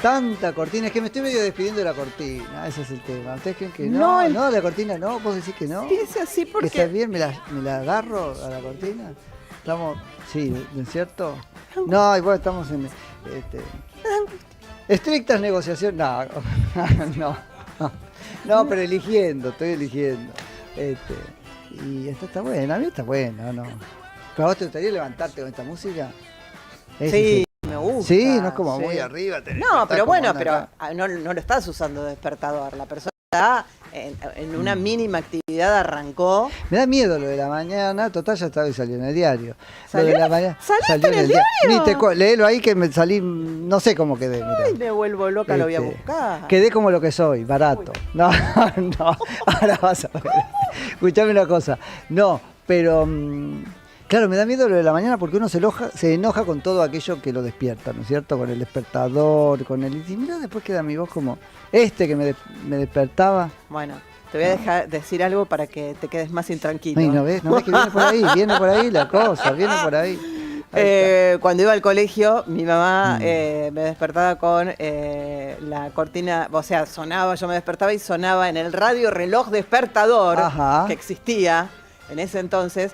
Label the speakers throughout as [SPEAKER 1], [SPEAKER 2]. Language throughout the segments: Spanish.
[SPEAKER 1] Tanta cortina, es que me estoy medio despidiendo de la cortina, ese es el tema. ¿Ustedes creen que no? No, la cortina no, vos decís que no.
[SPEAKER 2] Piensa así porque...
[SPEAKER 1] ¿Está bien? ¿Me la agarro a la cortina? Estamos, sí, ¿no es cierto? No, igual estamos en estrictas negociaciones. No, pero estoy eligiendo. Y esta está buena, a mí está buena, ¿no? ¿Pero a vos te gustaría levantarte con esta música?
[SPEAKER 2] Sí, me gusta.
[SPEAKER 1] Sí, no es como muy arriba.
[SPEAKER 2] No, pero bueno, pero no lo estás usando de despertador. La persona está en una mínima actividad, arrancó.
[SPEAKER 1] Me da miedo lo de la mañana, total ya estaba y salió en el diario.
[SPEAKER 2] ¿Salió?
[SPEAKER 1] Lo de la mañana,
[SPEAKER 2] ¿Saliste en el diario?
[SPEAKER 1] Léelo ahí que me salí, no sé cómo quedé. Mirá.
[SPEAKER 2] Ay, me vuelvo loca, lo voy a buscar.
[SPEAKER 1] Quedé como lo que soy, barato. Uy. No, ahora vas a ver. Escuchame una cosa. No, pero... Claro, me da miedo lo de la mañana porque uno se enoja con todo aquello que lo despierta, ¿no es cierto? Con el despertador, con el... Y mira, después queda mi voz como que me despertaba.
[SPEAKER 2] Bueno, te voy a dejar decir algo para que te quedes más intranquilo.
[SPEAKER 1] Ay, ¿no ves que viene por ahí la cosa, viene por ahí.
[SPEAKER 2] Cuando iba al colegio, mi mamá me despertaba con la cortina, o sea, sonaba, yo me despertaba y sonaba en el radio reloj despertador que existía en ese entonces,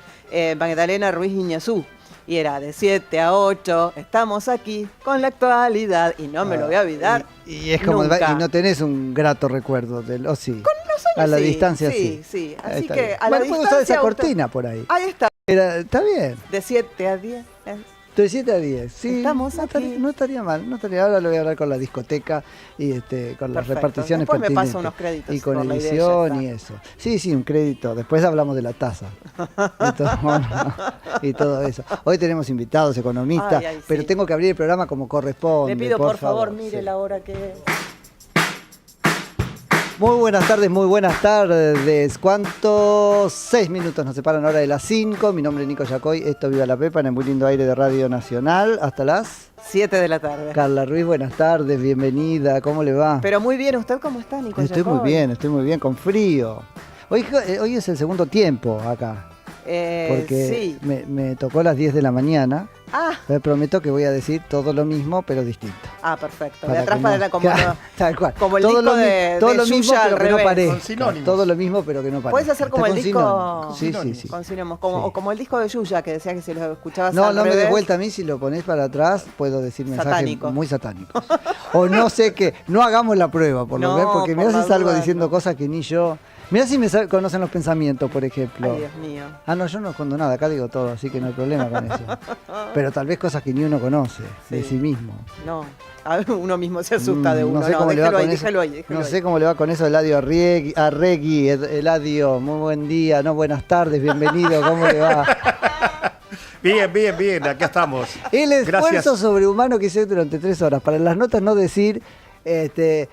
[SPEAKER 2] Magdalena Ruiz Iñazú. Y era de 7 a 8, estamos aquí con la actualidad y no me lo voy a olvidar.
[SPEAKER 1] Y es como,
[SPEAKER 2] nunca.
[SPEAKER 1] Y no tenés un grato recuerdo del, o sí.
[SPEAKER 2] Con los años,
[SPEAKER 1] a la distancia sí.
[SPEAKER 2] Sí, así
[SPEAKER 1] está
[SPEAKER 2] que
[SPEAKER 1] bien.
[SPEAKER 2] a la
[SPEAKER 1] distancia. Puedo usar esa cortina por ahí.
[SPEAKER 2] Ahí está.
[SPEAKER 1] Está bien.
[SPEAKER 2] De 7 a 10.
[SPEAKER 1] De 7 a 10, sí.
[SPEAKER 2] Estamos aquí.
[SPEAKER 1] No estaría mal, ahora lo voy a hablar con la discoteca y con las reparticiones
[SPEAKER 2] después
[SPEAKER 1] pertinentes.
[SPEAKER 2] Me paso unos créditos.
[SPEAKER 1] Y con edición y eso. Sí, un crédito. Después hablamos de la tasa. y todo eso. Hoy tenemos invitados, economistas, pero tengo que abrir el programa como corresponde.
[SPEAKER 2] Le pido por favor, mire la hora que es.
[SPEAKER 1] Muy buenas tardes. ¿Cuántos? 6 minutos nos separan ahora de las 5. Mi nombre es Nico Yacoy, esto Viva la Pepa en el muy lindo aire de Radio Nacional. Hasta las 7
[SPEAKER 2] de la tarde.
[SPEAKER 1] Carla Ruiz, buenas tardes, bienvenida, ¿cómo le va?
[SPEAKER 2] Pero muy bien, ¿usted cómo está, Nico Yacoy?
[SPEAKER 1] Estoy muy bien, con frío. Hoy es el segundo tiempo acá. Porque me tocó a las 10 de la mañana. Me prometo que voy a decir todo lo mismo, pero distinto.
[SPEAKER 2] Perfecto. De atrás para adelante,
[SPEAKER 1] tal cual.
[SPEAKER 2] Como el disco de
[SPEAKER 1] mismo, pero que no parezca. Todo lo mismo, pero que no parezca.
[SPEAKER 2] Puedes hacer como el disco.
[SPEAKER 1] Sí.
[SPEAKER 2] Con sinónimos. O como el disco de Yuya, que decía que si lo escuchabas
[SPEAKER 1] al revés. No me des vuelta a mí, si lo ponés para atrás, puedo decir mensajes muy satánicos. O no sé qué. No hagamos la prueba, por lo menos, porque mirá si salgo diciendo cosas que ni yo. Mirá si me conocen los pensamientos, por ejemplo.
[SPEAKER 2] Ay, Dios mío.
[SPEAKER 1] No, yo no escondo nada, acá digo todo, así que no hay problema con eso. Pero tal vez cosas que ni uno conoce de sí mismo.
[SPEAKER 2] No, a ver, uno mismo se asusta de uno.
[SPEAKER 1] No sé cómo le va con eso. No sé cómo le va con eso, Eladio Arregui. Eladio, muy buen día, buenas tardes, bienvenido, ¿cómo le va?
[SPEAKER 3] Bien, acá estamos.
[SPEAKER 1] El esfuerzo sobrehumano que hice durante 3 horas, para en las notas no decir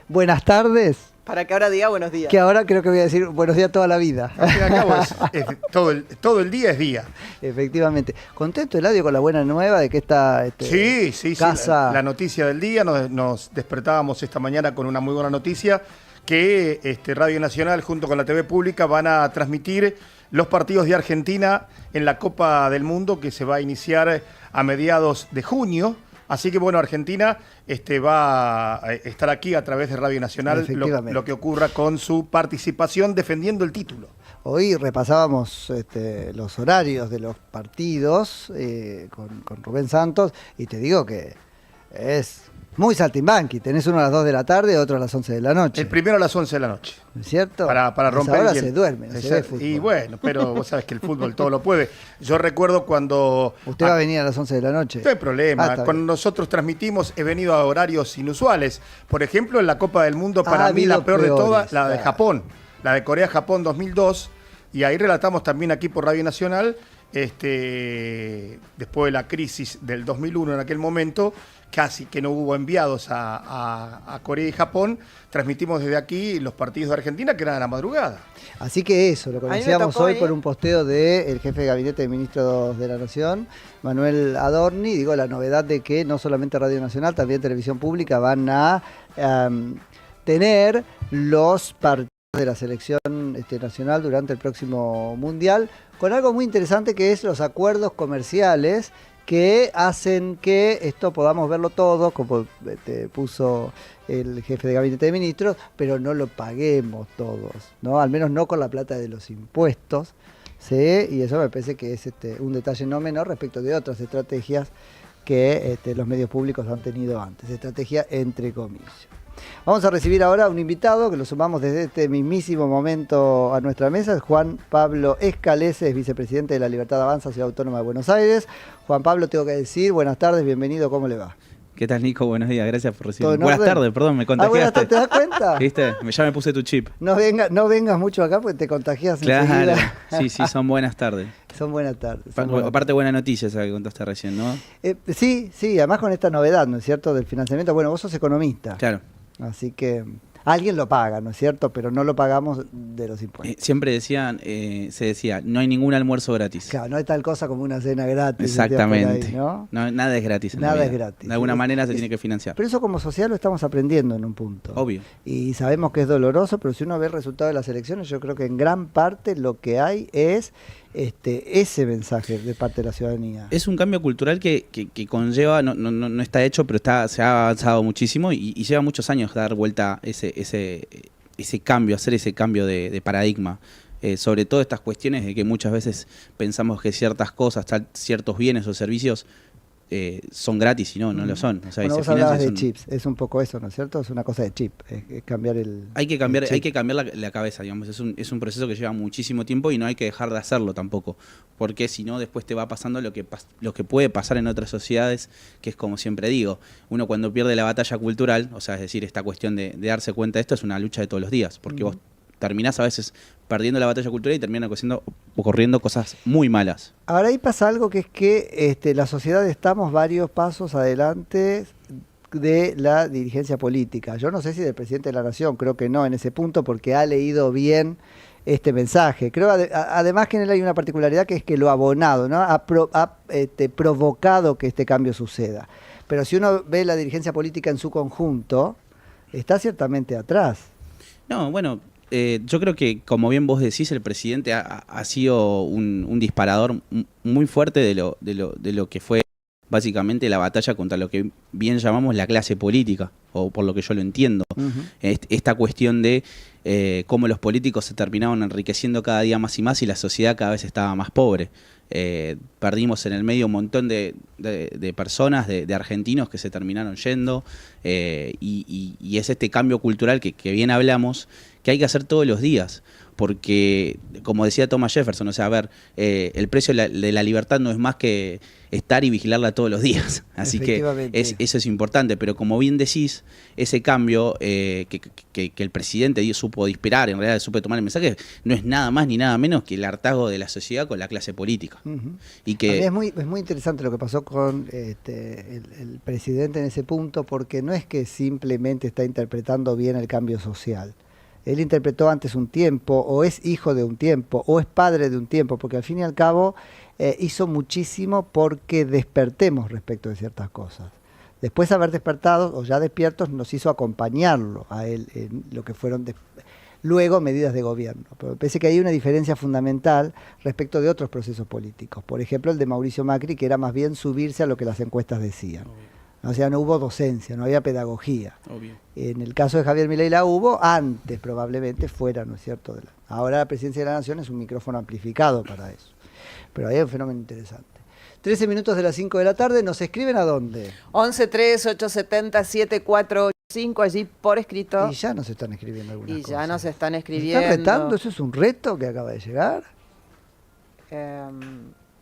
[SPEAKER 1] buenas tardes.
[SPEAKER 2] Para que ahora diga buenos días.
[SPEAKER 1] Que ahora creo que voy a decir buenos días toda la vida.
[SPEAKER 3] Al fin y al cabo todo el día es día.
[SPEAKER 1] Efectivamente. ¿Contento, Eladio, con la buena nueva de que esta casa...
[SPEAKER 3] Sí. La noticia del día, nos despertábamos esta mañana con una muy buena noticia, que Radio Nacional junto con la TV Pública van a transmitir los partidos de Argentina en la Copa del Mundo, que se va a iniciar a mediados de junio. Así que bueno, Argentina va a estar aquí a través de Radio Nacional, lo que ocurra con su participación defendiendo el título.
[SPEAKER 1] Hoy repasábamos los horarios de los partidos con Rubén Santos y te digo que es muy saltimbanqui. Tenés uno a las 2 de la tarde, otro a las 11 de la noche.
[SPEAKER 3] El primero a las 11 de la noche.
[SPEAKER 1] ¿No es cierto?
[SPEAKER 3] Para romper
[SPEAKER 1] ahora se duerme, no se ve fútbol.
[SPEAKER 3] Y bueno, pero vos sabés que el fútbol todo lo puede. Yo recuerdo cuando...
[SPEAKER 1] ¿Usted va a venir a las 11 de la noche?
[SPEAKER 3] No hay problema. Cuando nosotros transmitimos, he venido a horarios inusuales. Por ejemplo, en la Copa del Mundo, para mí la peor de todas, la de Japón. La de Corea-Japón 2002. Y ahí relatamos también aquí por Radio Nacional, después de la crisis del 2001 en aquel momento, casi que no hubo enviados a Corea y Japón, transmitimos desde aquí los partidos de Argentina, que eran a la madrugada.
[SPEAKER 1] Así que eso, lo conocíamos hoy por un posteo del jefe de gabinete de ministros de la Nación, Manuel Adorni. Digo, la novedad de que no solamente Radio Nacional, también Televisión Pública van a tener los partidos de la selección nacional durante el próximo Mundial, con algo muy interesante que es los acuerdos comerciales que hacen que esto podamos verlo todo, como te puso el jefe de gabinete de ministros, pero no lo paguemos todos, ¿no? Al menos no con la plata de los impuestos, ¿sí? Y eso me parece que es un detalle no menor respecto de otras estrategias que los medios públicos han tenido antes, estrategia entre comillas. Vamos a recibir ahora a un invitado que lo sumamos desde este mismísimo momento a nuestra mesa, es Juan Pablo Escalese, es vicepresidente de la Libertad Avanza, Ciudad Autónoma de Buenos Aires. Juan Pablo, tengo que decir, buenas tardes, bienvenido, ¿cómo le va?
[SPEAKER 4] ¿Qué tal, Nico? Buenos días, gracias por recibirme. Buenas tardes, perdón, me contagiaste.
[SPEAKER 1] Buenas tardes, ¿te das cuenta?
[SPEAKER 4] ¿Viste? Ya me puse tu chip.
[SPEAKER 1] No vengas mucho acá porque te contagias
[SPEAKER 4] claro.
[SPEAKER 1] enseguida.
[SPEAKER 4] Sí, son buenas tardes.
[SPEAKER 1] Son buenas tardes.
[SPEAKER 4] Aparte, buena noticia esa que contaste recién, ¿no?
[SPEAKER 1] Sí, además con esta novedad, ¿no es cierto?, del financiamiento. Bueno, vos sos economista.
[SPEAKER 4] Claro.
[SPEAKER 1] Así que alguien lo paga, ¿no es cierto? Pero no lo pagamos de los impuestos.
[SPEAKER 4] Siempre se decía, no hay ningún almuerzo gratis.
[SPEAKER 1] Claro, no hay tal cosa como una cena gratis.
[SPEAKER 4] Exactamente.
[SPEAKER 1] Ahí, ¿no?
[SPEAKER 4] Nada es gratis en
[SPEAKER 1] Nada
[SPEAKER 4] la
[SPEAKER 1] es
[SPEAKER 4] vida.
[SPEAKER 1] gratis.
[SPEAKER 4] De alguna manera se tiene que financiar.
[SPEAKER 1] Pero eso como sociedad lo estamos aprendiendo en un punto.
[SPEAKER 4] Obvio.
[SPEAKER 1] Y sabemos que es doloroso, pero si uno ve el resultado de las elecciones, yo creo que en gran parte lo que hay es ese mensaje de parte de la ciudadanía.
[SPEAKER 4] Es un cambio cultural que conlleva, no está hecho, pero se ha avanzado muchísimo y lleva muchos años dar vuelta ese cambio, hacer ese cambio de paradigma. Sobre todo estas cuestiones de que muchas veces pensamos que ciertas cosas, ciertos bienes o servicios son gratis y no lo son. O sea,
[SPEAKER 1] bueno, vos hablabas de chips, es un poco eso, ¿no es cierto? Es una cosa de chip, es cambiar el...
[SPEAKER 4] Hay que cambiar la cabeza, digamos. Es un proceso que lleva muchísimo tiempo y no hay que dejar de hacerlo tampoco, porque si no después te va pasando lo que puede pasar en otras sociedades, que es como siempre digo, uno cuando pierde la batalla cultural, o sea, es decir, esta cuestión de darse cuenta de esto es una lucha de todos los días, porque vos terminás a veces perdiendo la batalla cultural y terminan ocurriendo cosas muy malas.
[SPEAKER 1] Ahora ahí pasa algo que es que la sociedad estamos varios pasos adelante de la dirigencia política. Yo no sé si del presidente de la Nación, creo que no en ese punto, porque ha leído bien este mensaje. Creo además que en él hay una particularidad que es que lo ha abonado, ¿no? Ha provocado que este cambio suceda. Pero si uno ve la dirigencia política en su conjunto, está ciertamente atrás.
[SPEAKER 4] No, bueno, yo creo que, como bien vos decís, el presidente ha sido un disparador muy fuerte de lo que fue básicamente la batalla contra lo que bien llamamos la clase política, o por lo que yo lo entiendo. Esta cuestión de cómo los políticos se terminaron enriqueciendo cada día más y más y la sociedad cada vez estaba más pobre. Perdimos en el medio un montón de personas, de argentinos que se terminaron yendo, y es este cambio cultural que bien hablamos, que hay que hacer todos los días, porque, como decía Thomas Jefferson, o sea, a ver, el precio de la libertad no es más que estar y vigilarla todos los días, así que eso es importante, pero como bien decís, ese cambio que el presidente supo disparar, en realidad supo tomar el mensaje, no es nada más ni nada menos que el hartazgo de la sociedad con la clase política. Y que
[SPEAKER 1] es muy interesante lo que pasó con el presidente en ese punto, porque no es que simplemente está interpretando bien el cambio social. Él interpretó antes un tiempo, o es hijo de un tiempo, o es padre de un tiempo, porque al fin y al cabo hizo muchísimo porque despertemos respecto de ciertas cosas. Después de haber despertado, o ya despiertos, nos hizo acompañarlo a él en lo que fueron luego medidas de gobierno. Pero me parece que hay una diferencia fundamental respecto de otros procesos políticos. Por ejemplo, el de Mauricio Macri, que era más bien subirse a lo que las encuestas decían. O sea, no hubo docencia, no había pedagogía.
[SPEAKER 4] Obvio.
[SPEAKER 1] En el caso de Javier Milei la hubo, antes probablemente fuera, ¿no es cierto? Ahora la presidencia de la Nación es un micrófono amplificado para eso. Pero ahí hay un fenómeno interesante. 13 minutos de las 5 de la tarde, ¿nos escriben a dónde?
[SPEAKER 2] 11-3-870-7485, allí por escrito.
[SPEAKER 1] Y ya nos están escribiendo algunas cosas.
[SPEAKER 2] Y ya nos están escribiendo.
[SPEAKER 1] ¿Están retando? ¿Eso es un reto que acaba de llegar?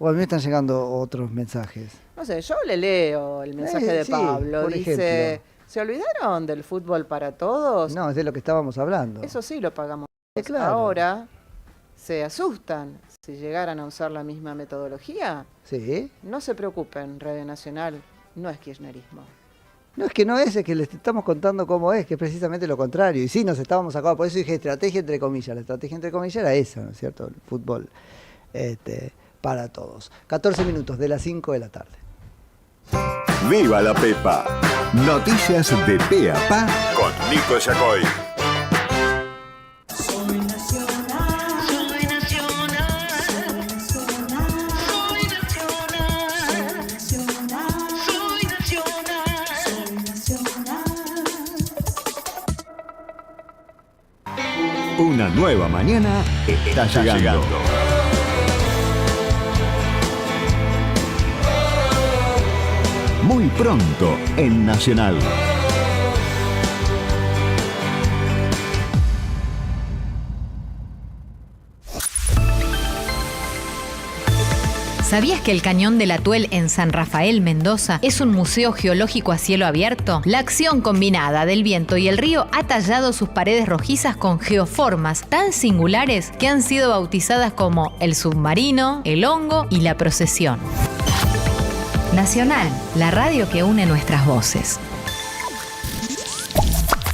[SPEAKER 1] ¿O a mí me están llegando otros mensajes?
[SPEAKER 2] No sé, yo le leo el mensaje de Pablo. Dice,
[SPEAKER 1] ejemplo.
[SPEAKER 2] ¿se olvidaron del fútbol para todos?
[SPEAKER 1] No, es de lo que estábamos hablando.
[SPEAKER 2] Eso sí lo pagamos.
[SPEAKER 1] Claro.
[SPEAKER 2] Ahora se asustan si llegaran a usar la misma metodología.
[SPEAKER 1] Sí.
[SPEAKER 2] No se preocupen, Radio Nacional no es kirchnerismo.
[SPEAKER 1] No, es que no es que les estamos contando cómo es, que es precisamente lo contrario. Y sí, nos estábamos acá, por eso dije estrategia entre comillas. La estrategia entre comillas era esa, ¿no es cierto? El fútbol para todos. 14 minutos de las 5 de la tarde.
[SPEAKER 5] ¡Viva la Pepa! Noticias de pe a pa con Nico Yacoy.
[SPEAKER 6] Soy nacional, soy nacional, soy nacional, soy nacional, soy nacional.
[SPEAKER 5] Una nueva mañana está llegando. Muy pronto en Nacional.
[SPEAKER 7] ¿Sabías que el Cañón del Atuel en San Rafael, Mendoza, es un museo geológico a cielo abierto? La acción combinada del viento y el río ha tallado sus paredes rojizas con geoformas tan singulares que han sido bautizadas como el submarino, el hongo y la procesión. Nacional, la radio que une nuestras voces.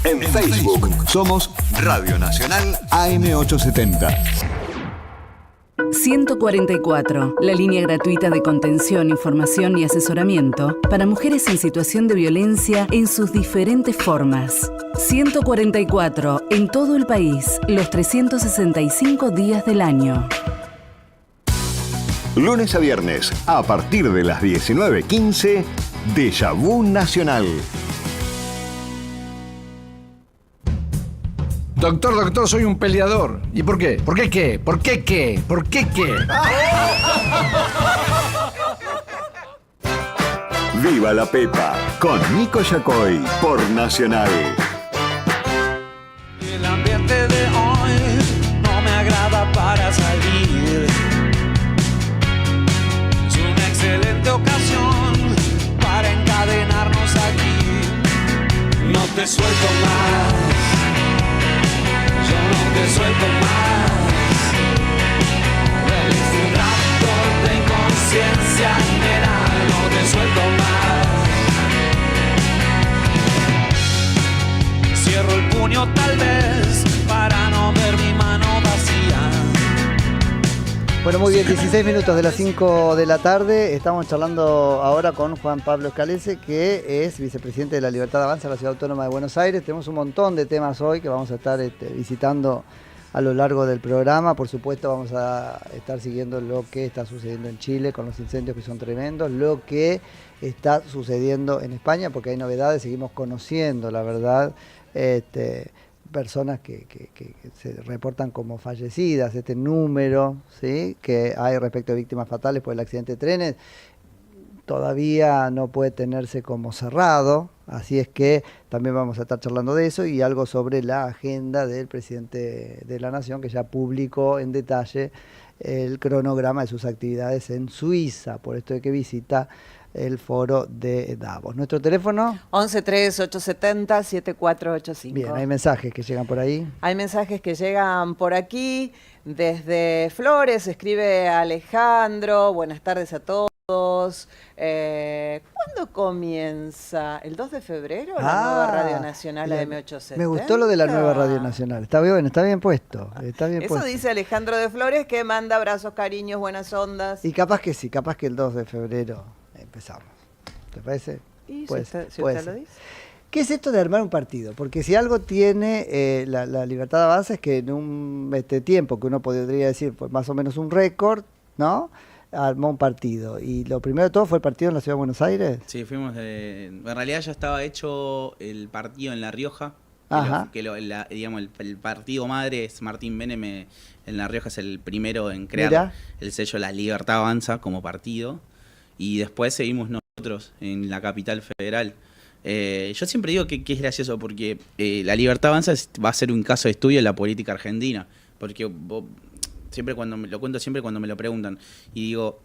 [SPEAKER 5] En Facebook somos Radio Nacional AM870.
[SPEAKER 8] 144, la línea gratuita de contención, información y asesoramiento para mujeres en situación de violencia en sus diferentes formas. 144, en todo el país, los 365 días del año.
[SPEAKER 5] Lunes a viernes, a partir de las 19:15, Déjà Vu Nacional.
[SPEAKER 9] Doctor, soy un peleador. ¿Y por qué? ¿Por qué qué? ¿Por qué qué? ¿Por qué qué?
[SPEAKER 5] Viva la Pepa, con Nico Yacoy, por Nacional.
[SPEAKER 10] El ambiente de hoy no me agrada para salir. Es una excelente ocasión para encadenarnos aquí. No te suelto más. Yo no te suelto más. Es un rapto de inconsciencia, nena, no te suelto más. Cierro el puño tal vez para no ver mi mano vacía.
[SPEAKER 1] Bueno, muy bien, 16 minutos de las 5 de la tarde. Estamos charlando ahora con Juan Pablo Scalese, que es vicepresidente de la Libertad Avanza de la Ciudad Autónoma de Buenos Aires. Tenemos un montón de temas hoy que vamos a estar visitando a lo largo del programa. Por supuesto, vamos a estar siguiendo lo que está sucediendo en Chile con los incendios que son tremendos, lo que está sucediendo en España, porque hay novedades, seguimos conociendo, la verdad, personas que se reportan como fallecidas, este número, ¿sí?, que hay respecto a víctimas fatales por el accidente de trenes, todavía no puede tenerse como cerrado, así es que también vamos a estar charlando de eso y algo sobre la agenda del presidente de la Nación, que ya publicó en detalle el cronograma de sus actividades en Suiza, por esto de que visita el foro de Davos. ¿Nuestro teléfono?
[SPEAKER 2] 113870-7485.
[SPEAKER 1] Bien, hay mensajes que llegan por ahí.
[SPEAKER 2] Hay mensajes que llegan por aquí. Desde Flores escribe Alejandro. Buenas tardes a todos. ¿Cuándo comienza? ¿El 2 de febrero la nueva Radio Nacional AM870?
[SPEAKER 1] Me gustó lo de la nueva Radio Nacional. Está bien puesto. Está bien
[SPEAKER 2] Eso
[SPEAKER 1] puesto.
[SPEAKER 2] dice Alejandro de Flores, que manda abrazos, cariños, buenas ondas.
[SPEAKER 1] Y capaz que sí, capaz que el 2 de febrero empezamos. ¿Te parece?
[SPEAKER 2] ¿Y
[SPEAKER 1] Puede
[SPEAKER 2] si
[SPEAKER 1] ser.
[SPEAKER 2] usted lo dice?
[SPEAKER 1] ¿Qué es esto de armar un partido? Porque si algo tiene la Libertad Avanza es que en un tiempo que uno podría decir pues más o menos un récord, ¿no?, armó un partido. Y lo primero de todo fue el partido en la Ciudad de Buenos Aires.
[SPEAKER 4] Sí, fuimos en realidad ya estaba hecho el partido en La Rioja.
[SPEAKER 1] Ajá.
[SPEAKER 4] Digamos, el partido madre es Martín Menem. En La Rioja es el primero en crear el sello La Libertad Avanza como partido. Y después seguimos nosotros en la capital federal. Yo siempre digo que es gracioso porque la Libertad Avanza va a ser un caso de estudio en la política argentina. Porque siempre cuando me lo preguntan y digo,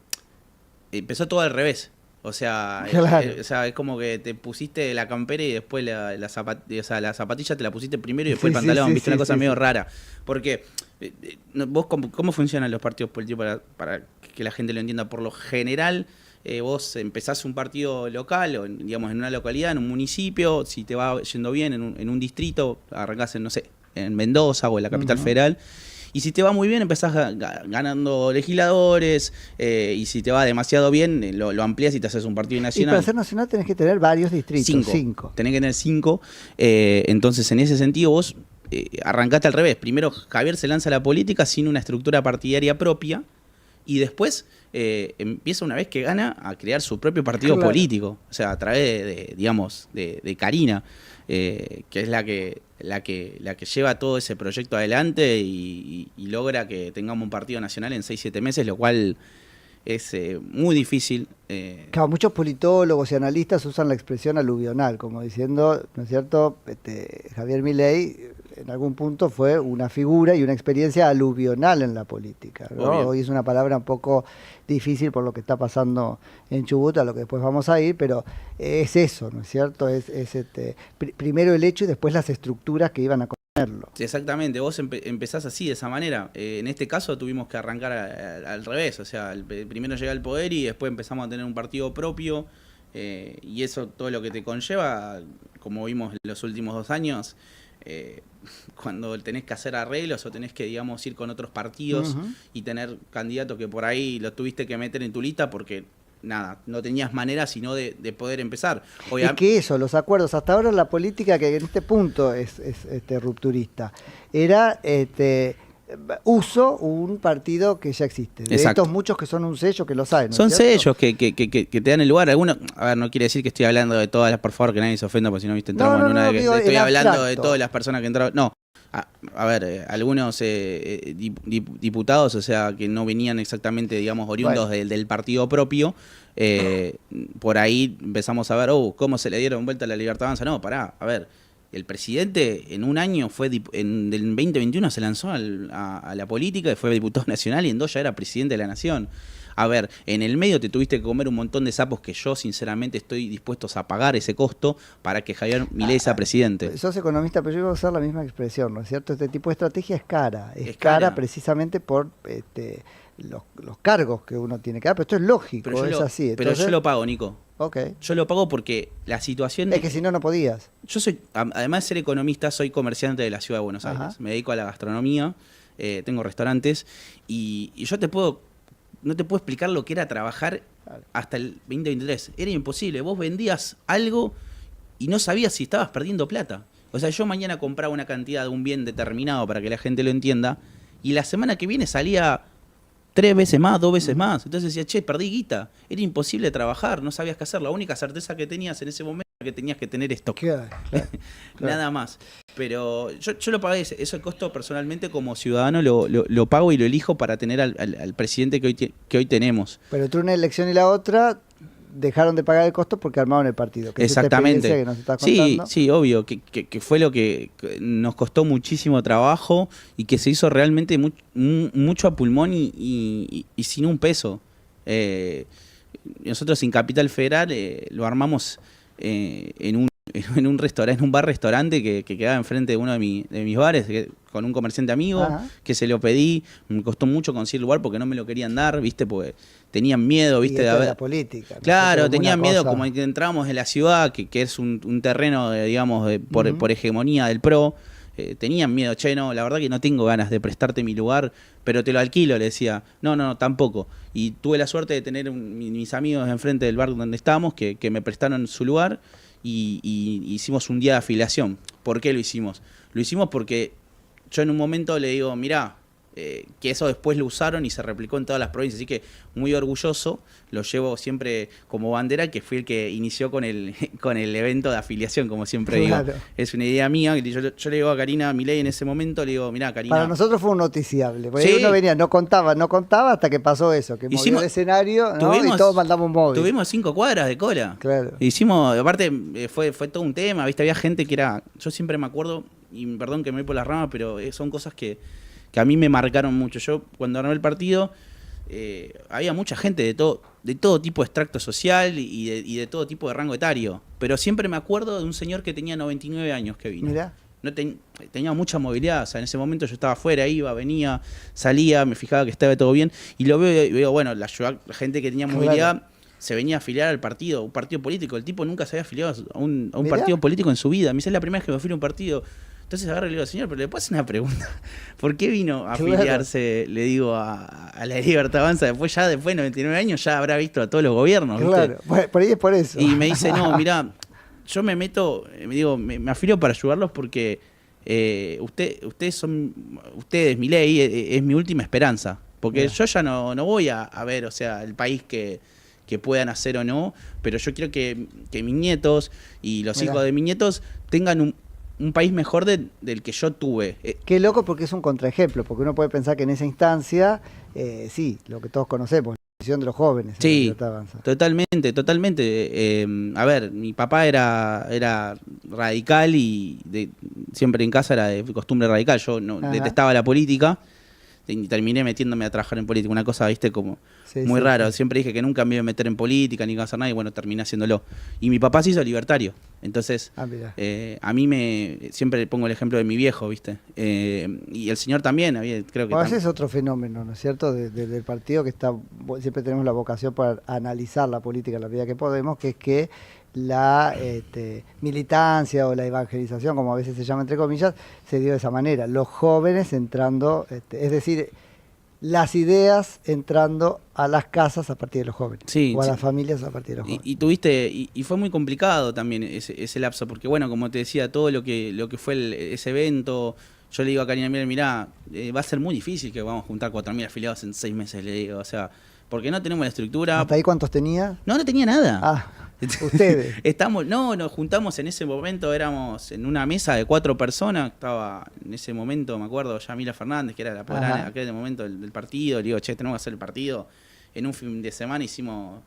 [SPEAKER 4] empezó todo al revés. O sea,
[SPEAKER 1] claro.
[SPEAKER 4] Es como que te pusiste la campera y después la zapatilla te la pusiste primero y después el pantalón. Viste, una cosa medio rara. Porque vos, ¿cómo funcionan los partidos políticos para que la gente lo entienda? Por lo general, vos empezás un partido local, o digamos en una localidad, en un municipio, si te va yendo bien en un distrito, arrancás en, no sé, en Mendoza o en la capital federal. Y si te va muy bien, empezás ganando legisladores, y si te va demasiado bien, lo amplías y te haces un partido nacional.
[SPEAKER 1] Y para ser nacional tenés que tener varios distritos. 5.
[SPEAKER 4] Tenés que tener 5. Entonces, en ese sentido, vos arrancaste al revés. Primero, Javier se lanza a la política sin una estructura partidaria propia, y después empieza una vez que gana a crear su propio partido político, o sea, a través de Karina, que es la que lleva todo ese proyecto adelante y logra que tengamos un partido nacional en 6-7 meses, lo cual es muy difícil.
[SPEAKER 1] Claro, muchos politólogos y analistas usan la expresión aluvional, como diciendo, ¿no es cierto? Javier Milei en algún punto fue una figura y una experiencia aluvional en la política, ¿no? Hoy es una palabra un poco difícil por lo que está pasando en Chubut, a lo que después vamos a ir, pero es eso, ¿no es cierto? Es primero el hecho y después las estructuras que iban a contenerlo.
[SPEAKER 4] Exactamente, vos empezás así, de esa manera. En este caso tuvimos que arrancar al revés, o sea, primero llega el poder y después empezamos a tener un partido propio, y eso todo lo que te conlleva, como vimos en los últimos 2 años, cuando tenés que hacer arreglos o tenés que, digamos, ir con otros partidos y tener candidatos que por ahí los tuviste que meter en tu lista porque nada, no tenías manera sino de poder empezar.
[SPEAKER 1] Es que eso, los acuerdos, hasta ahora la política que en este punto es rupturista, era uso un partido que ya existe. De estos muchos que son un sello que lo saben, ¿no?
[SPEAKER 4] Son sellos que te dan el lugar. Algunos, a ver, no quiere decir que estoy hablando de todas las, por favor, que nadie se ofenda, porque si no, viste, entramos en una de que estoy hablando de todas las personas que entraron. No. A ver, algunos diputados, o sea, que no venían exactamente, digamos, oriundos del partido propio, por ahí empezamos a ver, cómo se le dieron vuelta a la Libertad Avanza. No, pará, a ver, el presidente en un año en el 2021 se lanzó a la política y fue diputado nacional y en 2 ya era presidente de la nación. A ver, en el medio te tuviste que comer un montón de sapos que yo sinceramente estoy dispuesto a pagar ese costo para que Javier Milei sea presidente.
[SPEAKER 1] Sos economista, pero yo iba a usar la misma expresión, ¿no es cierto? Este tipo de estrategia es cara. Es cara precisamente por los cargos que uno tiene que dar, pero esto es lógico, es así.
[SPEAKER 4] Pero yo lo pago, Nico.
[SPEAKER 1] Okay.
[SPEAKER 4] Yo lo pago porque la situación...
[SPEAKER 1] Es que si no, no podías.
[SPEAKER 4] Yo soy, además de ser economista, soy comerciante de la ciudad de Buenos Aires. Me dedico a la gastronomía, tengo restaurantes y yo no te puedo explicar lo que era trabajar hasta el 2023. Era imposible. Vos vendías algo y no sabías si estabas perdiendo plata. O sea, yo mañana compraba una cantidad de un bien determinado para que la gente lo entienda y la semana que viene salía 3 veces más, 2 veces más. Entonces decía, che, perdí guita. Era imposible trabajar, no sabías qué hacer. La única certeza que tenías en ese momento era que tenías que tener esto.
[SPEAKER 1] Claro.
[SPEAKER 4] Nada más. Pero yo lo pagué, eso el costo personalmente como ciudadano lo pago y lo elijo para tener al presidente que hoy tenemos.
[SPEAKER 1] Pero entre una elección y la otra dejaron de pagar el costo porque armaron el partido. Que
[SPEAKER 4] exactamente.
[SPEAKER 1] Es esta experiencia que nos estás contando.
[SPEAKER 4] Sí, obvio, que fue lo que nos costó muchísimo trabajo y que se hizo realmente mucho a pulmón y sin un peso. Nosotros en Capital Federal lo armamos en un restaurante, en un bar-restaurante que quedaba enfrente de uno de mis bares, con un comerciante amigo, que se lo pedí. Me costó mucho conseguir el lugar porque no me lo querían dar, ¿viste? Porque tenían miedo, ¿viste?
[SPEAKER 1] De la política.
[SPEAKER 4] Claro, tenían miedo como que entrábamos en la ciudad, que es un terreno, digamos, por hegemonía del PRO. Tenían miedo, che, no, la verdad que no tengo ganas de prestarte mi lugar, pero te lo alquilo, le decía. No, tampoco. Y tuve la suerte de tener mis amigos enfrente del bar donde estábamos, que me prestaron su lugar y hicimos un día de afiliación. ¿Por qué lo hicimos? Lo hicimos porque yo en un momento le digo, mirá, que eso después lo usaron y se replicó en todas las provincias, así que muy orgulloso, lo llevo siempre como bandera, que fui el que inició con el evento de afiliación, como siempre digo. Es una idea mía, yo le digo a Karina Milei en ese momento, le digo, mirá, Karina.
[SPEAKER 1] Para nosotros fue un noticiable, porque uno venía, no contaba movió hasta que pasó eso, que movió el escenario, ¿no? Y todos mandamos un móvil.
[SPEAKER 4] Tuvimos 5 cuadras de cola.
[SPEAKER 1] Claro.
[SPEAKER 4] Hicimos, aparte fue todo un tema, ¿viste? Había gente que era, yo siempre me acuerdo, y perdón que me voy por las ramas, pero son cosas que a mí me marcaron mucho. Yo, cuando armé el partido, había mucha gente de todo tipo de extracto social y de todo tipo de rango etario. Pero siempre me acuerdo de un señor que tenía 99 años que vino.
[SPEAKER 1] Mirá.
[SPEAKER 4] Tenía mucha movilidad, o sea, en ese momento yo estaba afuera, iba, venía, salía, me fijaba que estaba todo bien. Y lo veo y veo, bueno, la gente que tenía movilidad se venía a afiliar al partido, un partido político. El tipo nunca se había afiliado a un partido político en su vida. A mí es la primera vez que me afilio a un partido. Entonces agarro y le digo, señor, pero le puedo hacer una pregunta. ¿Por qué vino a afiliarse, le digo, a la Libertad Avanza? Después de 99 años, ya habrá visto a todos los gobiernos, ¿viste? Claro,
[SPEAKER 1] por ahí es por eso.
[SPEAKER 4] Y me dice, no, mirá, yo me meto, me afilio para ayudarlos porque ustedes, Milei, es mi última esperanza. Porque yo ya no voy a ver, o sea, el país que puedan hacer o no, pero yo quiero que mis nietos y los hijos de mis nietos tengan un país mejor del que yo tuve.
[SPEAKER 1] Qué loco, porque es un contraejemplo, porque uno puede pensar que en esa instancia, sí, lo que todos conocemos, la visión de los jóvenes.
[SPEAKER 4] Sí, totalmente. A ver, mi papá era radical y siempre en casa era de costumbre radical. Yo detestaba la política y terminé metiéndome a trabajar en política. Una cosa, viste, como muy raro. Sí. Siempre dije que nunca me iba a meter en política ni iba a hacer nada y bueno, terminé haciéndolo. Y mi papá se hizo libertario. Entonces, a mí siempre pongo el ejemplo de mi viejo, viste. Y el señor también, creo que...
[SPEAKER 1] Ese es otro fenómeno, ¿no es cierto? Del partido que siempre tenemos la vocación para analizar la política en la medida que podemos, que es que la militancia o la evangelización, como a veces se llama entre comillas, se dio de esa manera. Los jóvenes entrando, es decir, las ideas entrando a las casas a partir de los jóvenes, o a las familias a partir de los jóvenes.
[SPEAKER 4] Y fue muy complicado también ese lapso, porque bueno, como te decía, todo lo que fue ese evento, yo le digo a Karina Miel, mirá, va a ser muy difícil que vamos a juntar 4.000 afiliados en 6 meses, le digo, o sea, porque no tenemos la estructura.
[SPEAKER 1] ¿Hasta ahí cuántos tenía?
[SPEAKER 4] No tenía nada.
[SPEAKER 1] Ustedes.
[SPEAKER 4] Nos juntamos en ese momento, éramos en una mesa de 4 personas, estaba en ese momento, me acuerdo, Yamila Fernández, que era la poderana en aquel momento del partido, le digo, tenemos que hacer el partido. En un fin de semana hicimos,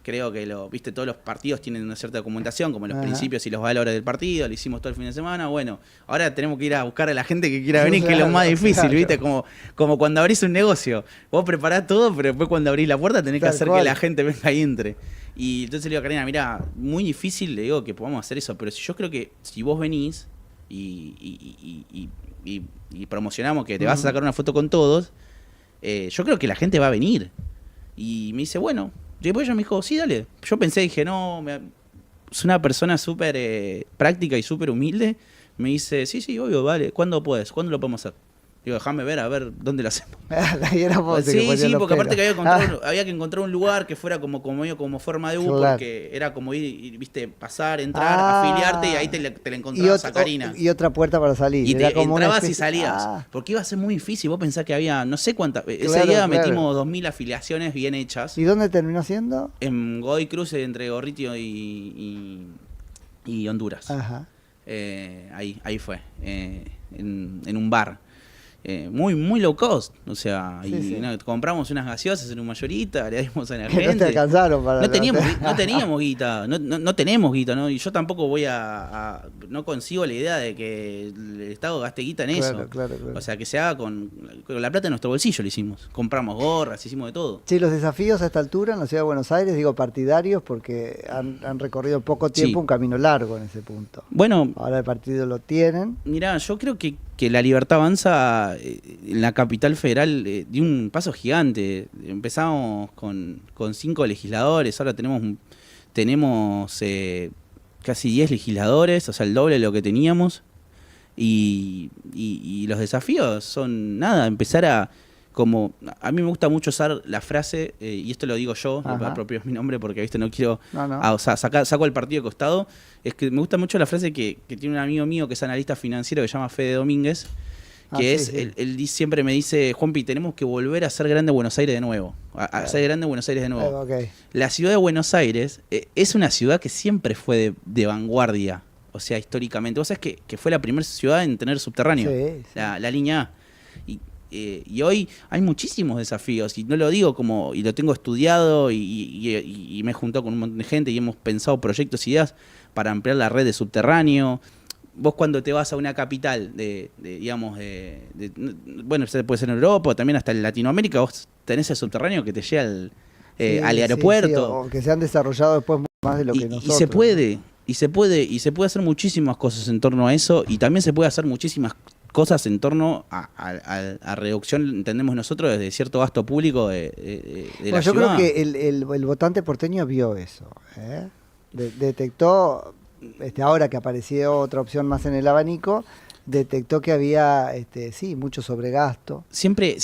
[SPEAKER 4] creo que viste, todos los partidos tienen una cierta documentación, como los principios y los valores del partido, lo hicimos todo el fin de semana. Bueno, ahora tenemos que ir a buscar a la gente que quiera venir, que es lo más difícil, viste, como cuando abrís un negocio, vos preparás todo, pero después cuando abrís la puerta tenés que hacer que la gente venga y entre. Y entonces le digo a Karina, mira, muy difícil, le digo, que podamos hacer eso, pero yo creo que si vos venís y promocionamos que te vas a sacar una foto con todos, yo creo que la gente va a venir. Y me dice, bueno. Y después ella me dijo, sí, dale. Yo dije, no, es una persona súper práctica y súper humilde. Me dice, sí, obvio, vale. ¿Cuándo puedes? ¿Cuándo lo podemos hacer? Digo, déjame ver, a ver dónde lo hacemos. Sí, porque aparte que había que encontrar un lugar que fuera como forma de U, porque era como ir, viste, pasar, entrar, afiliarte y ahí te la encontrabas a Karina.
[SPEAKER 1] Y otra puerta para salir.
[SPEAKER 4] Y te entrabas y salías. Porque iba a ser muy difícil. Vos pensás que había, no sé cuántas. Ese día metimos 2.000 afiliaciones bien hechas.
[SPEAKER 1] ¿Y dónde terminó siendo?
[SPEAKER 4] En Godoy Cruz, entre Gorriti y Honduras. Ahí fue. En un bar. Muy low cost, o sea, compramos unas gaseosas en un mayorita, le dimos a la gente.
[SPEAKER 1] No te alcanzaron para...
[SPEAKER 4] No teníamos guita, no tenemos guita, ¿no? Y yo tampoco no consigo la idea de que el Estado gaste guita en eso. Claro. O sea, que se haga con la plata de nuestro bolsillo lo hicimos. Compramos gorras, hicimos de todo.
[SPEAKER 1] Sí, los desafíos a esta altura en la Ciudad de Buenos Aires, digo partidarios, porque han recorrido poco tiempo un camino largo en ese punto.
[SPEAKER 4] Bueno.
[SPEAKER 1] Ahora el partido lo tienen.
[SPEAKER 4] Mirá, yo creo que La Libertad Avanza en la capital federal dio un paso gigante. Empezamos con 5 legisladores, ahora tenemos casi 10 legisladores, o sea, el doble de lo que teníamos. Y los desafíos son empezar a mí me gusta mucho usar la frase, y esto lo digo yo, propio es mi nombre porque viste no quiero, o sea, saco el partido de costado, es que me gusta mucho la frase que tiene un amigo mío que es analista financiero que se llama Fede Domínguez, que él siempre me dice, Juanpi, tenemos que volver a hacer grande Buenos Aires de nuevo, a hacer grande Buenos Aires de nuevo. La ciudad de Buenos Aires es una ciudad que siempre fue de vanguardia, o sea, históricamente. Vos sabés que fue la primera ciudad en tener subterráneo, la línea A. Y hoy hay muchísimos desafíos, y no lo digo y lo tengo estudiado y me he juntado con un montón de gente y hemos pensado proyectos, ideas para ampliar la red de subterráneo. Vos cuando te vas a una capital bueno, puede ser en Europa o también hasta en Latinoamérica, vos tenés el subterráneo que te llega al aeropuerto.
[SPEAKER 1] O que se han desarrollado después más de lo que nosotros.
[SPEAKER 4] Y se puede hacer muchísimas cosas en torno a eso, y también se puede hacer muchísimas cosas en torno a reducción, entendemos nosotros, desde cierto gasto público de la ciudad.
[SPEAKER 1] Yo creo que el votante porteño vio eso, detectó, ahora que apareció otra opción más en el abanico, detectó que había mucho sobregasto,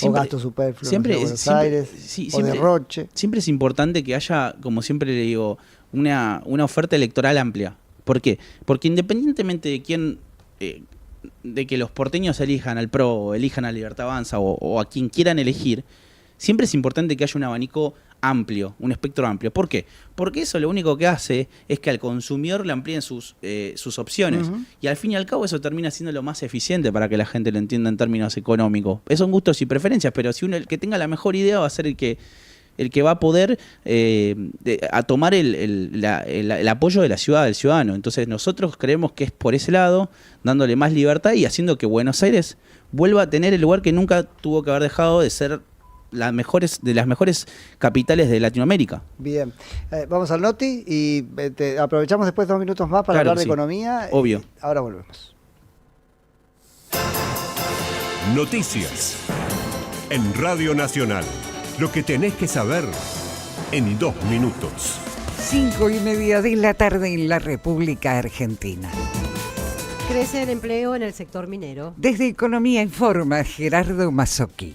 [SPEAKER 1] o gasto superfluo en Buenos Aires, o derroche.
[SPEAKER 4] Siempre es importante que haya, como siempre le digo, una oferta electoral amplia. ¿Por qué? Porque independientemente de quién de que los porteños elijan al PRO, o elijan a Libertad Avanza, o a quien quieran elegir, siempre es importante que haya un abanico amplio, un espectro amplio. ¿Por qué? Porque eso lo único que hace es que al consumidor le amplíen sus opciones. Y al fin y al cabo eso termina siendo lo más eficiente para que la gente lo entienda en términos económicos. Son gustos y preferencias, pero si el que tenga la mejor idea va a ser el que va a poder a tomar el apoyo de la ciudad, del ciudadano. Entonces nosotros creemos que es por ese lado, dándole más libertad y haciendo que Buenos Aires vuelva a tener el lugar que nunca tuvo que haber dejado de ser de las mejores capitales de Latinoamérica.
[SPEAKER 1] Bien, vamos al Noti y aprovechamos después 2 minutos más para hablar de economía.
[SPEAKER 4] Obvio.
[SPEAKER 1] Ahora volvemos.
[SPEAKER 5] Noticias en Radio Nacional. Lo que tenés que saber en 2 minutos.
[SPEAKER 11] 5:30 de la tarde en la República Argentina.
[SPEAKER 12] Crece el empleo en el sector minero.
[SPEAKER 11] Desde Economía informa Gerardo Mazzocchi.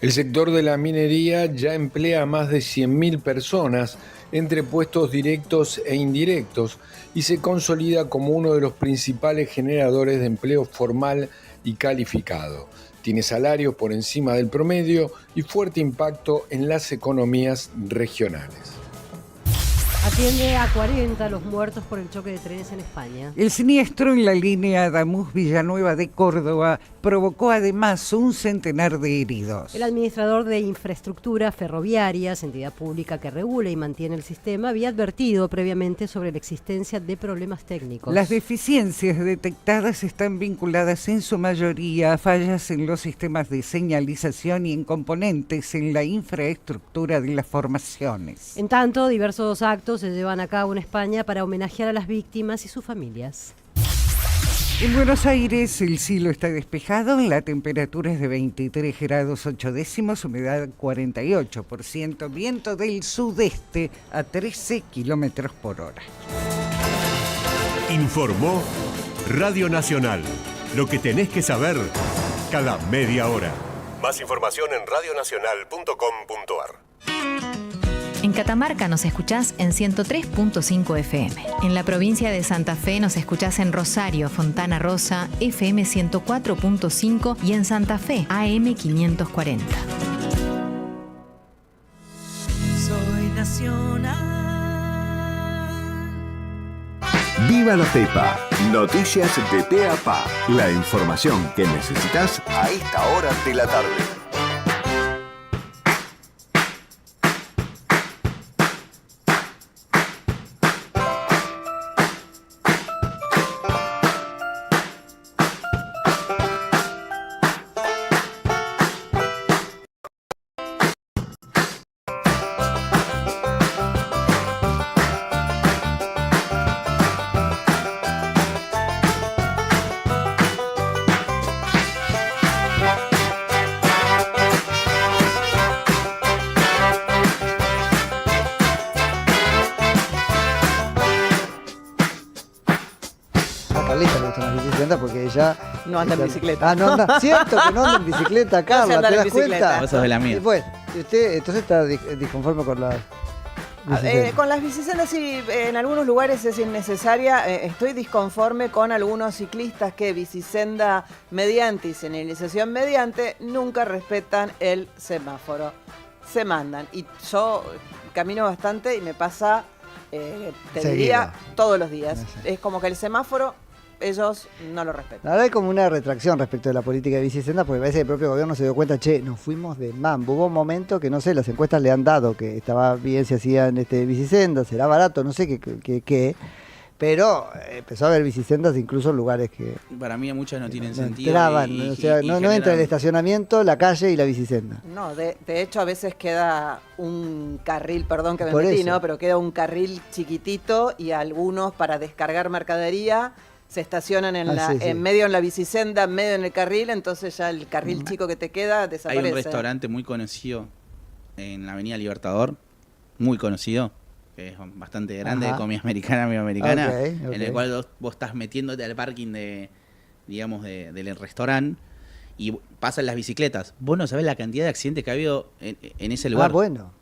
[SPEAKER 13] El sector de la minería ya emplea a más de 100.000 personas entre puestos directos e indirectos y se consolida como uno de los principales generadores de empleo formal y calificado. Tiene salarios por encima del promedio y fuerte impacto en las economías regionales.
[SPEAKER 12] Asciende a 40 los muertos por el choque de trenes en España.
[SPEAKER 11] El siniestro en la línea Ademuz-Villanueva de Córdoba provocó además un centenar de heridos.
[SPEAKER 12] El administrador de Infraestructura Ferroviarias, entidad pública que regula y mantiene el sistema, había advertido previamente sobre la existencia de problemas técnicos.
[SPEAKER 11] Las deficiencias detectadas están vinculadas en su mayoría a fallas en los sistemas de señalización y en componentes en la infraestructura de las formaciones.
[SPEAKER 12] En tanto, diversos actos se llevan a cabo en España para homenajear a las víctimas y sus familias.
[SPEAKER 11] En Buenos Aires el cielo está despejado, la temperatura es de 23 grados 8 décimos, humedad 48%, viento del sudeste a 13 kilómetros por hora.
[SPEAKER 5] Informó Radio Nacional. Lo que tenés que saber cada media hora. Más información en radionacional.com.ar.
[SPEAKER 7] En Catamarca nos escuchás en 103.5 FM. En la provincia de Santa Fe nos escuchás en Rosario, Fontana Rosa, FM 104.5 y en Santa Fe, AM 540.
[SPEAKER 6] Soy nacional.
[SPEAKER 5] ¡Viva la Pepa! Noticias de pe a pa. La información que necesitas a esta hora de la tarde.
[SPEAKER 1] Porque ella
[SPEAKER 2] no anda en bicicleta.
[SPEAKER 1] Ah, no anda. Cierto que no anda en bicicleta, Carla, ¿te das cuenta?
[SPEAKER 4] Vos sos de la mía.
[SPEAKER 1] Bueno, usted entonces está disconforme con las bicisendas.
[SPEAKER 2] Con las bicisendas sí, en algunos lugares es innecesaria. Estoy disconforme con algunos ciclistas que bicisenda mediante y señalización mediante nunca respetan el semáforo. Se mandan. Y yo camino bastante y me pasa, te diría, todos los días. No sé. Es como que el semáforo ellos no lo respetan.
[SPEAKER 1] Ahora hay como una retracción respecto de la política de bicisendas, porque parece que el propio gobierno se dio cuenta, nos fuimos de mambo. Hubo un momento que, no sé, las encuestas le han dado que estaba bien si hacían bicisendas, será barato, no sé qué, pero empezó a haber bicisendas incluso en lugares que...
[SPEAKER 4] Para mí muchas no tienen sentido.
[SPEAKER 1] Entraban, no entra el estacionamiento, la calle y la bicisenda.
[SPEAKER 2] No, de hecho a veces queda un carril, perdón que me metí, ¿no? Pero queda un carril chiquitito y algunos para descargar mercadería se estacionan en medio en la bicisenda, en medio en el carril, entonces ya el carril chico que te queda desaparece.
[SPEAKER 4] Hay un restaurante muy conocido en la Avenida Libertador, muy conocido, que es bastante grande, de comida americana, en el cual vos estás metiéndote al parking del restaurante y pasan las bicicletas. Vos no sabés la cantidad de accidentes que ha habido en ese lugar.
[SPEAKER 1] Ah, bueno.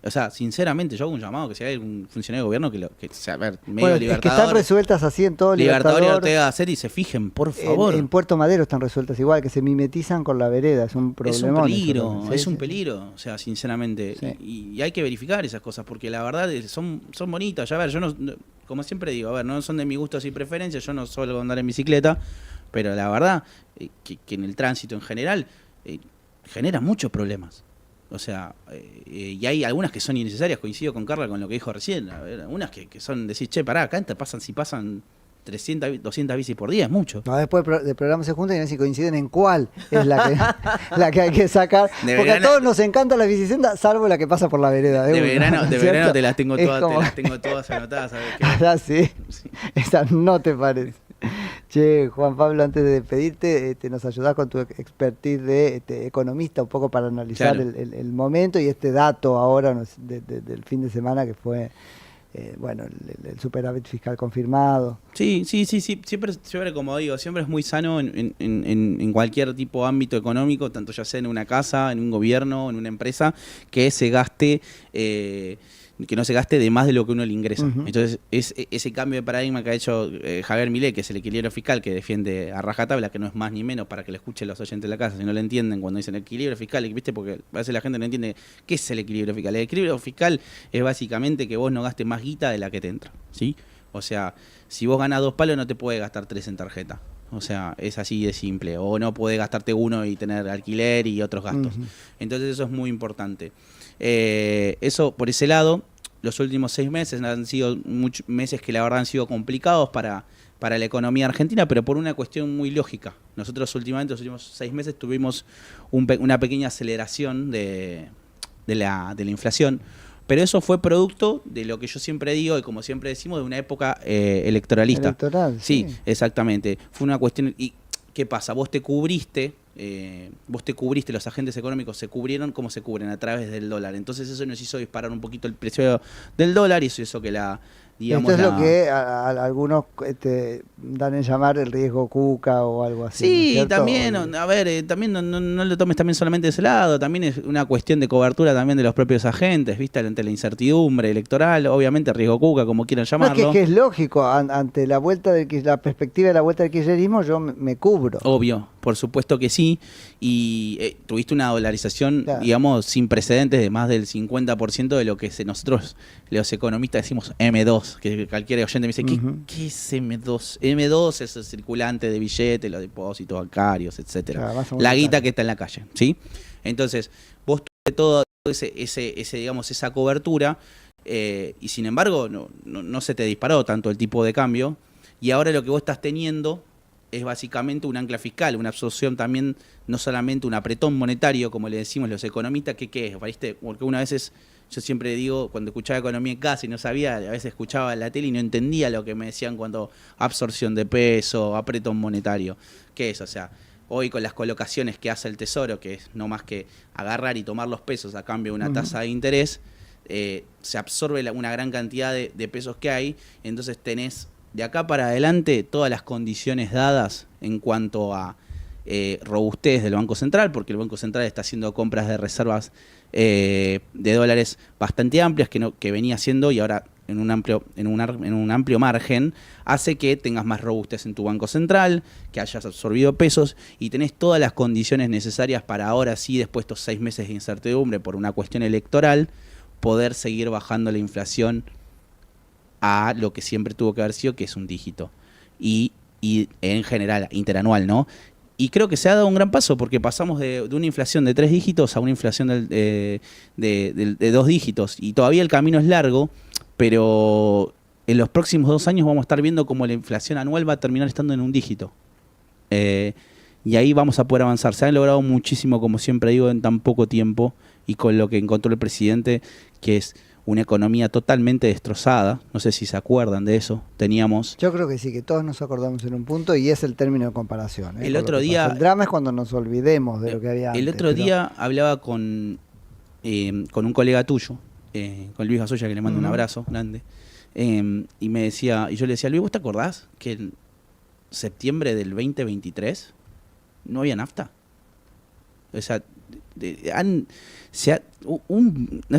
[SPEAKER 4] O sea, sinceramente, yo hago un llamado que si hay algún funcionario de gobierno que sea, a ver, medio
[SPEAKER 1] Bueno,
[SPEAKER 4] Libertador.
[SPEAKER 1] es que están resueltas así en todo
[SPEAKER 4] Libertador y Ortega hacer y se fijen, por favor.
[SPEAKER 1] En Puerto Madero están resueltas igual, que se mimetizan con la vereda, es un problema.
[SPEAKER 4] Es un peligro, o sea, sinceramente. Sí. Y hay que verificar esas cosas, porque la verdad son bonitas. Ya, a ver, yo no, como siempre digo, a ver, no son de mis gustos y preferencias, yo no suelo andar en bicicleta, pero la verdad que en el tránsito en general genera muchos problemas. O sea, y hay algunas que son innecesarias, coincido con Carla con lo que dijo recién, a ver, algunas que son, decís, che, pará, acá si pasan 300, 200 bicis por día, es mucho.
[SPEAKER 1] No, después del programa se juntan y ven si coinciden en cuál es la que hay que sacar. Porque a todos nos encanta la bicicleta, salvo la que pasa por la vereda.
[SPEAKER 4] De verano te las tengo todas anotadas.
[SPEAKER 1] ¿Ah, sí? Esa no te parece. Che, Juan Pablo, antes de despedirte, nos ayudás con tu expertise de economista un poco para analizar el momento y este dato ahora del fin de semana que fue, el superávit fiscal confirmado.
[SPEAKER 4] Sí, siempre como digo, siempre es muy sano en cualquier tipo de ámbito económico, tanto ya sea en una casa, en un gobierno, en una empresa, que se gaste... que no se gaste de más de lo que uno le ingresa. Entonces, ese cambio de paradigma que ha hecho Javier Milei, que es el equilibrio fiscal, que defiende a rajatabla, que no es más ni menos para que lo escuchen los oyentes de la casa, si no lo entienden cuando dicen equilibrio fiscal, ¿viste? Porque a veces la gente no entiende qué es el equilibrio fiscal. El equilibrio fiscal es básicamente que vos no gastes más guita de la que te entra, ¿sí? O sea, si vos ganás 2 palos, no te puedes gastar 3 en tarjeta. O sea, es así de simple. O no podés gastarte uno y tener alquiler y otros gastos. Entonces eso es muy importante. Eso por ese lado. Los últimos 6 meses han sido muchos meses que la verdad han sido complicados para la economía argentina, pero por una cuestión muy lógica. Nosotros últimamente, los últimos 6 meses, tuvimos una pequeña aceleración de la inflación, pero eso fue producto de lo que yo siempre digo y como siempre decimos, de una época electoralista. Sí, exactamente. Fue una cuestión... ¿Y qué pasa? Vos te cubriste, los agentes económicos se cubrieron como se cubren, a través del dólar. Entonces eso nos hizo disparar un poquito el precio del dólar y eso hizo que
[SPEAKER 1] esto es lo que algunos dan en llamar el riesgo Cuca o algo así.
[SPEAKER 4] Sí, ¿no? También, a ver, también no lo tomes también solamente de ese lado, también es una cuestión de cobertura también de los propios agentes, ¿viste? Ante la incertidumbre electoral, obviamente riesgo Cuca, como quieran llamarlo.
[SPEAKER 1] No, es que es lógico, ante la perspectiva de la vuelta del kirchnerismo, yo me cubro.
[SPEAKER 4] Obvio, por supuesto que sí, y tuviste una dolarización, digamos, sin precedentes de más del 50% de lo que nosotros, los economistas, decimos M2. Que cualquier oyente me dice, ¿qué es M2? M2 es el circulante de billetes, los depósitos bancarios, etcétera. La guita que está en la calle, ¿sí? Entonces, vos tuviste todo digamos, esa cobertura y sin embargo no se te disparó tanto el tipo de cambio y ahora lo que vos estás teniendo es básicamente un ancla fiscal, una absorción también, no solamente un apretón monetario, como le decimos los economistas, ¿qué es? ¿Viste? Porque una vez yo siempre digo, cuando escuchaba economía en casa y no sabía, a veces escuchaba la tele y no entendía lo que me decían cuando absorción de peso, apretón monetario. ¿Qué es? O sea, hoy con las colocaciones que hace el Tesoro, que es no más que agarrar y tomar los pesos a cambio de una tasa de interés, se absorbe una gran cantidad de pesos que hay, entonces tenés de acá para adelante todas las condiciones dadas en cuanto a robustez del Banco Central, porque el Banco Central está haciendo compras de reservas de dólares bastante amplias que venía haciendo y ahora en un amplio margen hace que tengas más robustez en tu Banco Central, que hayas absorbido pesos y tenés todas las condiciones necesarias para ahora sí, después de estos 6 meses de incertidumbre por una cuestión electoral, poder seguir bajando la inflación a lo que siempre tuvo que haber sido, que es un dígito. Y en general, interanual, ¿no? Y creo que se ha dado un gran paso porque pasamos de una inflación de 3 dígitos a una inflación de 2 dígitos. Y todavía el camino es largo, pero en los próximos 2 años vamos a estar viendo cómo la inflación anual va a terminar estando en un dígito. Y ahí vamos a poder avanzar. Se han logrado muchísimo, como siempre digo, en tan poco tiempo y con lo que encontró el presidente, que es una economía totalmente destrozada. No sé si se acuerdan de eso.
[SPEAKER 1] Yo creo que sí, que todos nos acordamos en un punto y es el término de comparación.
[SPEAKER 4] El otro día...
[SPEAKER 1] El drama es cuando nos olvidemos de lo que había antes.
[SPEAKER 4] El otro día hablaba con un colega tuyo, con Luis Gasoya, que le mando un abrazo grande, y me decía, y yo le decía, Luis, ¿vos te acordás que en septiembre del 2023 no había nafta? O sea, no sé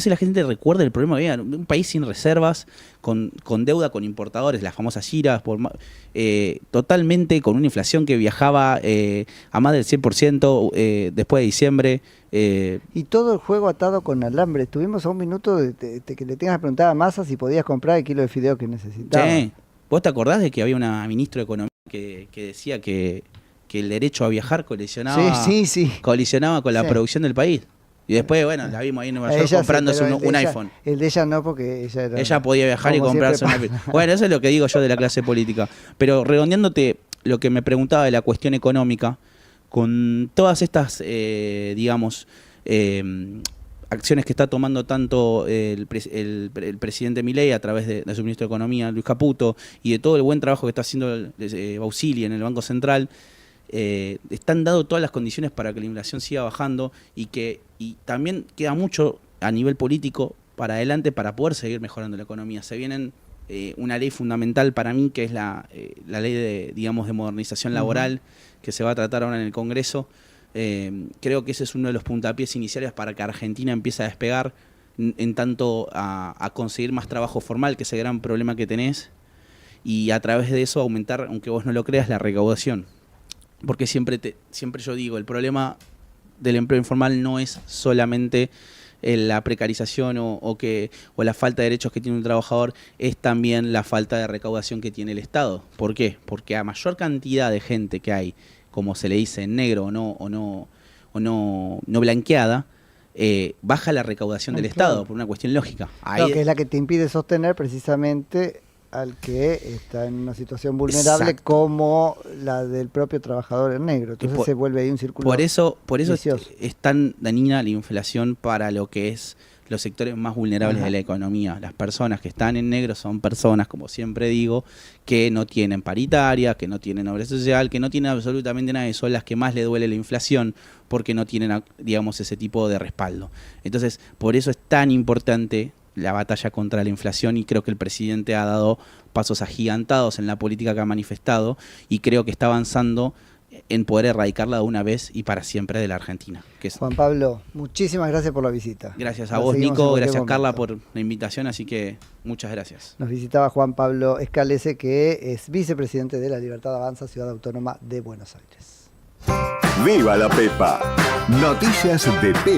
[SPEAKER 4] si la gente recuerda el problema que había, un país sin reservas, con deuda con importadores, las famosas giras, totalmente con una inflación que viajaba a más del 100% después de diciembre.
[SPEAKER 1] Y todo el juego atado con alambre. Estuvimos a un minuto de que le tengas que preguntar a Massa si podías comprar el kilo de fideo que necesitaba.
[SPEAKER 4] Sí. ¿Vos te acordás de que había una ministra de Economía que decía que el derecho a viajar colisionaba con la producción del país? Y después, bueno, la vimos ahí en Nueva York comprándose un iPhone.
[SPEAKER 1] El de ella no, porque ella
[SPEAKER 4] podía viajar y comprarse un iPhone. Bueno, eso es lo que digo yo de la clase política. Pero redondeándote lo que me preguntaba de la cuestión económica, con todas estas, acciones que está tomando tanto el presidente Milei a través de su ministro de Economía, Luis Caputo, y de todo el buen trabajo que está haciendo Bausili en el Banco Central, están dando todas las condiciones para que la inflación siga bajando y también queda mucho a nivel político para adelante para poder seguir mejorando la economía. Se vienen una ley fundamental para mí, que es la ley de modernización laboral, que se va a tratar ahora en el Congreso. Creo que ese es uno de los puntapiés iniciales para que Argentina empiece a despegar en tanto a conseguir más trabajo formal, que es el gran problema que tenés, y a través de eso aumentar, aunque vos no lo creas, la recaudación. Porque siempre yo digo, el problema del empleo informal no es solamente la precarización o la falta de derechos que tiene un trabajador, es también la falta de recaudación que tiene el Estado. ¿Por qué? Porque a mayor cantidad de gente que hay, como se le dice, en negro o no blanqueada, baja la recaudación del Estado por una cuestión lógica.
[SPEAKER 1] Claro, que es la que te impide sostener precisamente al que está en una situación vulnerable. Exacto. Como la del propio trabajador en negro. Entonces se vuelve ahí un círculo vicioso. Por eso
[SPEAKER 4] es tan dañina la inflación para lo que es los sectores más vulnerables de la economía. Las personas que están en negro son personas, como siempre digo, que no tienen paritaria, que no tienen obra social, que no tienen absolutamente nada, y son las que más le duele la inflación porque no tienen, ese tipo de respaldo. Entonces, por eso es tan importante la batalla contra la inflación, y creo que el presidente ha dado pasos agigantados en la política que ha manifestado, y creo que está avanzando en poder erradicarla de una vez y para siempre de la Argentina.
[SPEAKER 1] Juan Pablo, muchísimas gracias por la visita.
[SPEAKER 4] Gracias a vos, Nico, gracias Carla por la invitación, así que muchas gracias.
[SPEAKER 1] Nos visitaba Juan Pablo Escalese, que es vicepresidente de La Libertad Avanza, Ciudad Autónoma de Buenos Aires.
[SPEAKER 5] ¡Viva la Pepa! Noticias de Pepa.